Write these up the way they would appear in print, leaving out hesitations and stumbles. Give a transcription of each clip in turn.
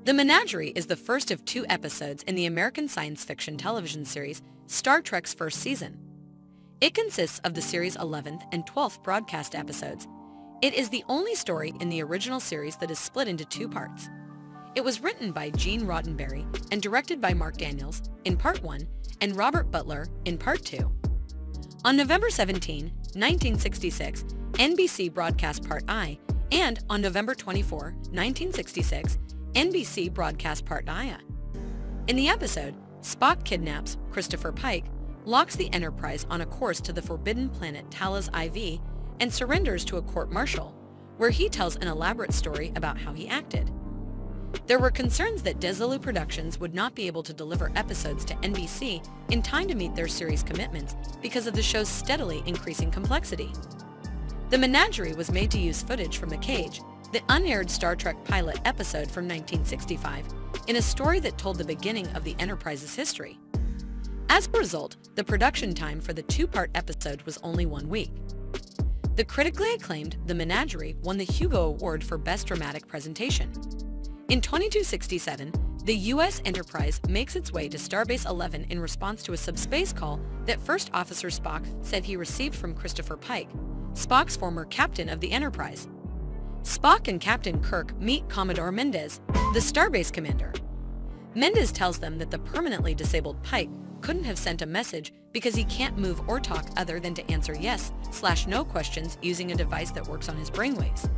The Menagerie is the first of 2 episodes in the American science fiction television series Star Trek's first season. It consists of the series' 11th and 12th broadcast episodes. It is the only story in the original series that is split into 2 parts. It was written by Gene Roddenberry and directed by Mark Daniels in Part 1 and Robert Butler in Part 2. On November 17, 1966, NBC broadcast Part I, and on November 24, 1966, NBC broadcast Part Ia. In the episode, Spock kidnaps Christopher Pike, locks the Enterprise on a course to the forbidden planet Talos IV, and surrenders to a court-martial, where he tells an elaborate story about how he acted. There were concerns that Desilu Productions would not be able to deliver episodes to NBC in time to meet their series commitments because of the show's steadily increasing complexity. The Menagerie was made to use footage from The Cage, the unaired Star Trek pilot episode from 1965, in a story that told the beginning of the Enterprise's history. As a result, the production time for the 2-part episode was only 1 week. The critically acclaimed The Menagerie won the Hugo Award for Best Dramatic Presentation. In 2267, the U.S. Enterprise makes its way to Starbase 11 in response to a subspace call that First Officer Spock said he received from Christopher Pike, Spock's former captain of the Enterprise. Spock and Captain Kirk meet Commodore Mendez, the Starbase commander. Mendez tells them that the permanently disabled Pike couldn't have sent a message because he can't move or talk other than to answer yes/no questions using a device that works on his brainwaves.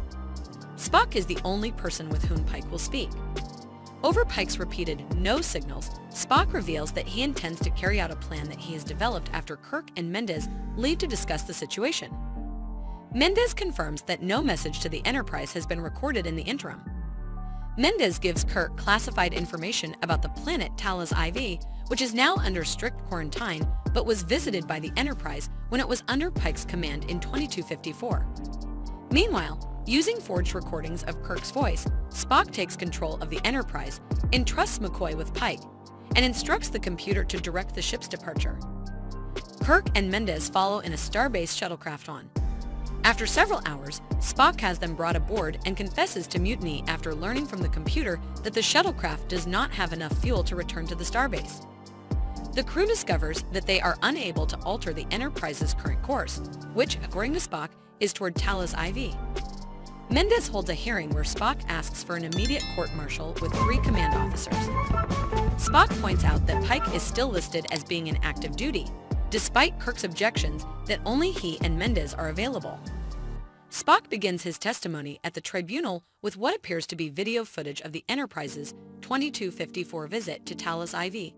Spock is the only person with whom Pike will speak. Over Pike's repeated no signals, Spock reveals that he intends to carry out a plan that he has developed after Kirk and Mendez leave to discuss the situation. Mendez confirms that no message to the Enterprise has been recorded in the interim. Mendez gives Kirk classified information about the planet Talos IV, which is now under strict quarantine but was visited by the Enterprise when it was under Pike's command in 2254. Meanwhile, using forged recordings of Kirk's voice, Spock takes control of the Enterprise, entrusts McCoy with Pike, and instructs the computer to direct the ship's departure. Kirk and Mendez follow in a Starbase shuttlecraft on. After several hours, Spock has them brought aboard and confesses to mutiny after learning from the computer that the shuttlecraft does not have enough fuel to return to the starbase. The crew discovers that they are unable to alter the Enterprise's current course, which, according to Spock, is toward Talos IV. Mendez holds a hearing where Spock asks for an immediate court-martial with 3 command officers. Spock points out that Pike is still listed as being in active duty, despite Kirk's objections that only he and Mendez are available. Spock begins his testimony at the tribunal with what appears to be video footage of the Enterprise's 2254 visit to Talos IV.